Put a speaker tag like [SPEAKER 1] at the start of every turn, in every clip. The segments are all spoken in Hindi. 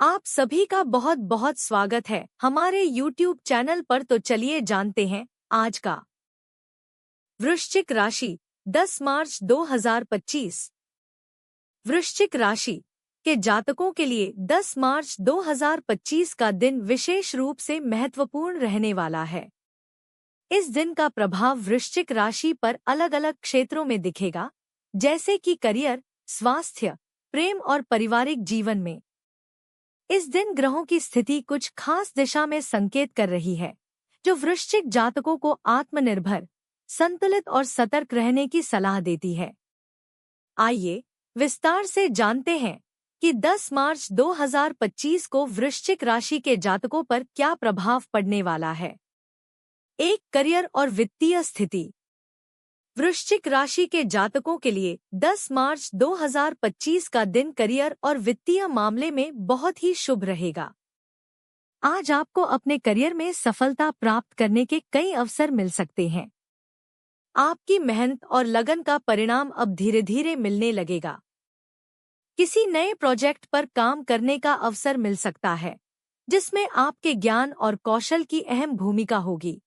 [SPEAKER 1] आप सभी का बहुत बहुत स्वागत है हमारे YouTube चैनल पर। तो चलिए जानते हैं आज का वृश्चिक राशि 10 मार्च 2025। वृश्चिक राशि के जातकों के लिए 10 मार्च 2025 का दिन विशेष रूप से महत्वपूर्ण रहने वाला है। इस दिन का प्रभाव वृश्चिक राशि पर अलग अलग क्षेत्रों में दिखेगा, जैसे कि करियर, स्वास्थ्य, प्रेम और पारिवारिक जीवन में। इस दिन ग्रहों की स्थिति कुछ खास दिशा में संकेत कर रही है, जो वृश्चिक जातकों को आत्मनिर्भर, संतुलित और सतर्क रहने की सलाह देती है। आइए विस्तार से जानते हैं कि 10 मार्च 2025 को वृश्चिक राशि के जातकों पर क्या प्रभाव पड़ने वाला है। एक, करियर और वित्तीय स्थिति। वृश्चिक राशि के जातकों के लिए 10 मार्च 2025 का दिन करियर और वित्तीय मामले में बहुत ही शुभ रहेगा। आज आपको अपने करियर में सफलता प्राप्त करने के कई अवसर मिल सकते हैं। आपकी मेहनत और लगन का परिणाम अब धीरे धीरे मिलने लगेगा। किसी नए प्रोजेक्ट पर काम करने का अवसर मिल सकता है, जिसमें आपके ज्ञान और कौशल की अहम भूमिका होगी।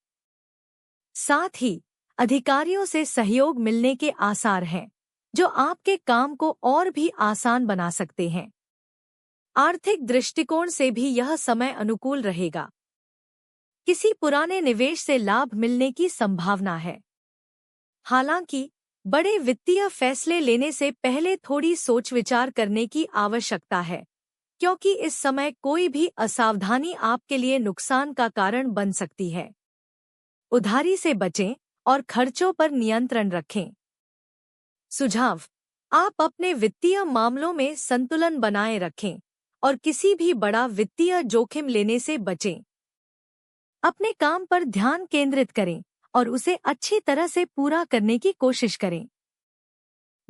[SPEAKER 1] साथ ही अधिकारियों से सहयोग मिलने के आसार हैं, जो आपके काम को और भी आसान बना सकते हैं। आर्थिक दृष्टिकोण से भी यह समय अनुकूल रहेगा। किसी पुराने निवेश से लाभ मिलने की संभावना है। हालांकि बड़े वित्तीय फैसले लेने से पहले थोड़ी सोच विचार करने की आवश्यकता है, क्योंकि इस समय कोई भी असावधानी आपके लिए नुकसान का कारण बन सकती है। उधारी से बचें और खर्चों पर नियंत्रण रखें। सुझाव: आप अपने वित्तीय मामलों में संतुलन बनाए रखें और किसी भी बड़ा वित्तीय जोखिम लेने से बचें। अपने काम पर ध्यान केंद्रित करें और उसे अच्छी तरह से पूरा करने की कोशिश करें।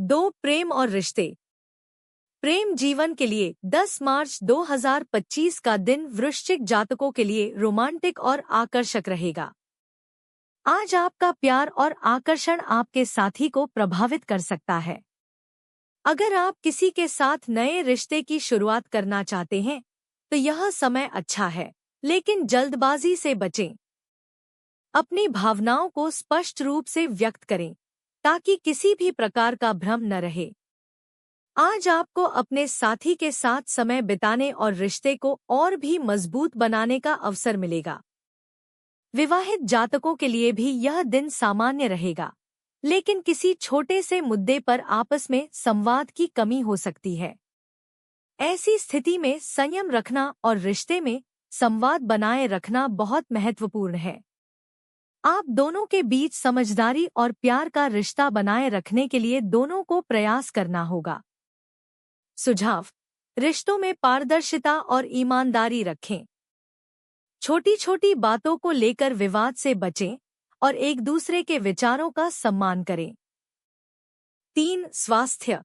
[SPEAKER 1] 2, प्रेम और रिश्ते। प्रेम जीवन के लिए 10 मार्च 2025 का दिन वृश्चिक जातकों के लिए रोमांटिक और आकर्षक रहेगा। आज आपका प्यार और आकर्षण आपके साथी को प्रभावित कर सकता है। अगर आप किसी के साथ नए रिश्ते की शुरुआत करना चाहते हैं, तो यह समय अच्छा है, लेकिन जल्दबाजी से बचें। अपनी भावनाओं को स्पष्ट रूप से व्यक्त करें, ताकि किसी भी प्रकार का भ्रम न रहे। आज आपको अपने साथी के साथ समय बिताने और रिश्ते को और भी मजबूत बनाने का अवसर मिलेगा। विवाहित जातकों के लिए भी यह दिन सामान्य रहेगा, लेकिन किसी छोटे से मुद्दे पर आपस में संवाद की कमी हो सकती है। ऐसी स्थिति में संयम रखना और रिश्ते में संवाद बनाए रखना बहुत महत्वपूर्ण है। आप दोनों के बीच समझदारी और प्यार का रिश्ता बनाए रखने के लिए दोनों को प्रयास करना होगा। सुझाव: रिश्तों में पारदर्शिता और ईमानदारी रखें। छोटी छोटी बातों को लेकर विवाद से बचें और एक दूसरे के विचारों का सम्मान करें। 3, स्वास्थ्य।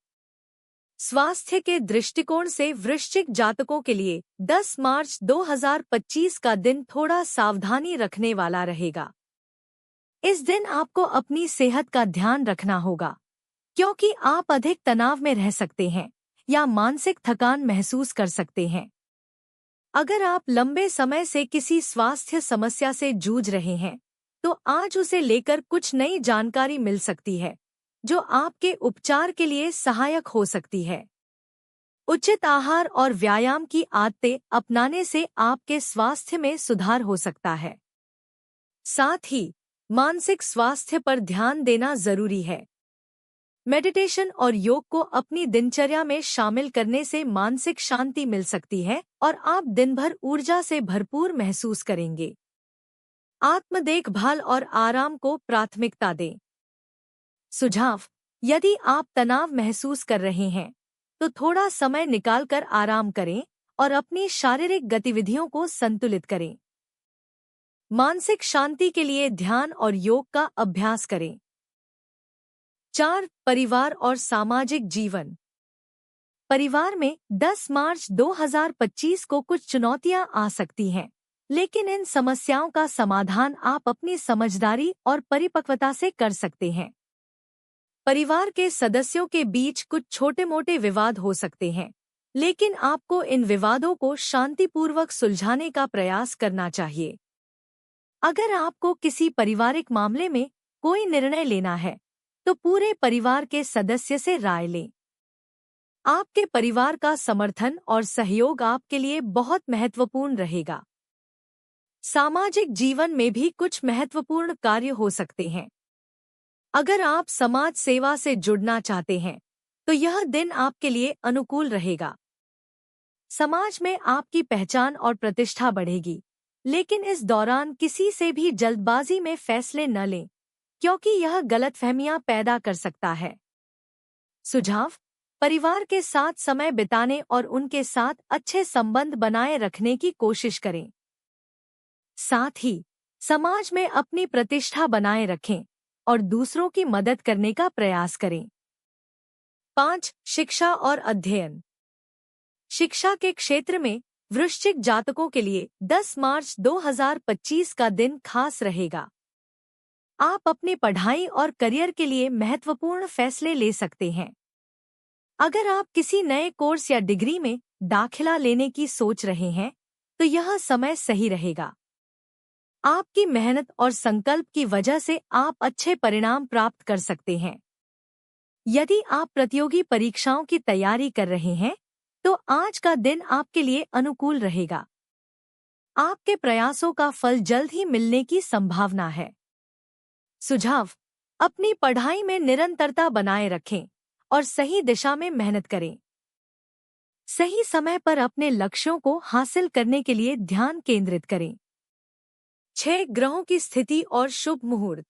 [SPEAKER 1] स्वास्थ्य के दृष्टिकोण से वृश्चिक जातकों के लिए 10 मार्च 2025 का दिन थोड़ा सावधानी रखने वाला रहेगा। इस दिन आपको अपनी सेहत का ध्यान रखना होगा, क्योंकि आप अधिक तनाव में रह सकते हैं या मानसिक थकान महसूस कर सकते हैं। अगर आप लंबे समय से किसी स्वास्थ्य समस्या से जूझ रहे हैं, तो आज उसे लेकर कुछ नई जानकारी मिल सकती है, जो आपके उपचार के लिए सहायक हो सकती है। उचित आहार और व्यायाम की आदतें अपनाने से आपके स्वास्थ्य में सुधार हो सकता है। साथ ही मानसिक स्वास्थ्य पर ध्यान देना जरूरी है। मेडिटेशन और योग को अपनी दिनचर्या में शामिल करने से मानसिक शांति मिल सकती है और आप दिन भर ऊर्जा से भरपूर महसूस करेंगे। आत्म देखभाल और आराम को प्राथमिकता दें। सुझाव: यदि आप तनाव महसूस कर रहे हैं, तो थोड़ा समय निकालकर आराम करें और अपनी शारीरिक गतिविधियों को संतुलित करें। मानसिक शांति के लिए ध्यान और योग का अभ्यास करें। 4, परिवार और सामाजिक जीवन। परिवार में 10 मार्च 2025 को कुछ चुनौतियां आ सकती हैं, लेकिन इन समस्याओं का समाधान आप अपनी समझदारी और परिपक्वता से कर सकते हैं। परिवार के सदस्यों के बीच कुछ छोटे-मोटे विवाद हो सकते हैं, लेकिन आपको इन विवादों को शांतिपूर्वक सुलझाने का प्रयास करना चाहिए। अगर आपको किसी पारिवारिक मामले में कोई निर्णय लेना है, तो पूरे परिवार के सदस्य से राय लें। आपके परिवार का समर्थन और सहयोग आपके लिए बहुत महत्वपूर्ण रहेगा। सामाजिक जीवन में भी कुछ महत्वपूर्ण कार्य हो सकते हैं। अगर आप समाज सेवा से जुड़ना चाहते हैं, तो यह दिन आपके लिए अनुकूल रहेगा। समाज में आपकी पहचान और प्रतिष्ठा बढ़ेगी, लेकिन इस दौरान किसी से भी जल्दबाजी में फैसले न लें, क्योंकि यह गलतफहमियां पैदा कर सकता है। सुझाव: परिवार के साथ समय बिताने और उनके साथ अच्छे संबंध बनाए रखने की कोशिश करें। साथ ही समाज में अपनी प्रतिष्ठा बनाए रखें और दूसरों की मदद करने का प्रयास करें। 5. शिक्षा और अध्ययन। शिक्षा के क्षेत्र में वृश्चिक जातकों के लिए 10 मार्च 2025 का दिन खास रहेगा। आप अपनी पढ़ाई और करियर के लिए महत्वपूर्ण फैसले ले सकते हैं। अगर आप किसी नए कोर्स या डिग्री में दाखिला लेने की सोच रहे हैं, तो यह समय सही रहेगा। आपकी मेहनत और संकल्प की वजह से आप अच्छे परिणाम प्राप्त कर सकते हैं। यदि आप प्रतियोगी परीक्षाओं की तैयारी कर रहे हैं, तो आज का दिन आपके लिए अनुकूल रहेगा। आपके प्रयासों का फल जल्द ही मिलने की संभावना है। सुझाव: अपनी पढ़ाई में निरंतरता बनाए रखें और सही दिशा में मेहनत करें। सही समय पर अपने लक्ष्यों को हासिल करने के लिए ध्यान केंद्रित करें। 6 ग्रहों की स्थिति और शुभ मुहूर्त।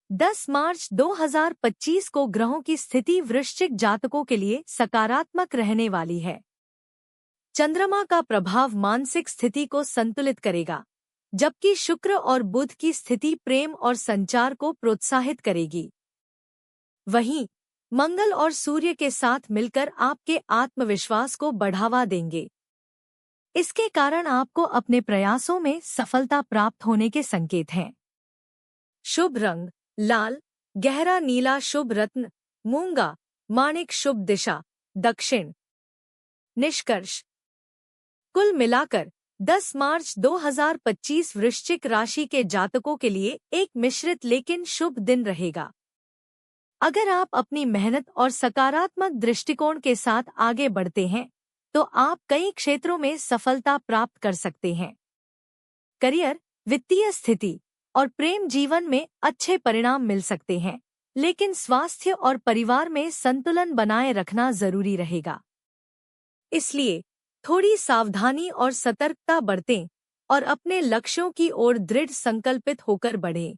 [SPEAKER 1] 10 मार्च 2025 को ग्रहों की स्थिति वृश्चिक जातकों के लिए सकारात्मक रहने वाली है। चंद्रमा का प्रभाव मानसिक स्थिति को संतुलित करेगा, जबकि शुक्र और बुध की स्थिति प्रेम और संचार को प्रोत्साहित करेगी। वहीं मंगल और सूर्य के साथ मिलकर आपके आत्मविश्वास को बढ़ावा देंगे। इसके कारण आपको अपने प्रयासों में सफलता प्राप्त होने के संकेत हैं। शुभ रंग लाल, गहरा नीला शुभ रत्न, मूंगा, माणिक शुभ दिशा दक्षिण। निष्कर्ष: कुल मिलाकर 10 मार्च 2025 वृश्चिक राशि के जातकों के लिए एक मिश्रित लेकिन शुभ दिन रहेगा। अगर आप अपनी मेहनत और सकारात्मक दृष्टिकोण के साथ आगे बढ़ते हैं, तो आप कई क्षेत्रों में सफलता प्राप्त कर सकते हैं। करियर, वित्तीय स्थिति और प्रेम जीवन में अच्छे परिणाम मिल सकते हैं, लेकिन स्वास्थ्य और परिवार में संतुलन बनाए रखना जरूरी रहेगा। इसलिए थोड़ी सावधानी और सतर्कता बरतें और अपने लक्ष्यों की ओर दृढ़ संकल्पित होकर बढ़ें।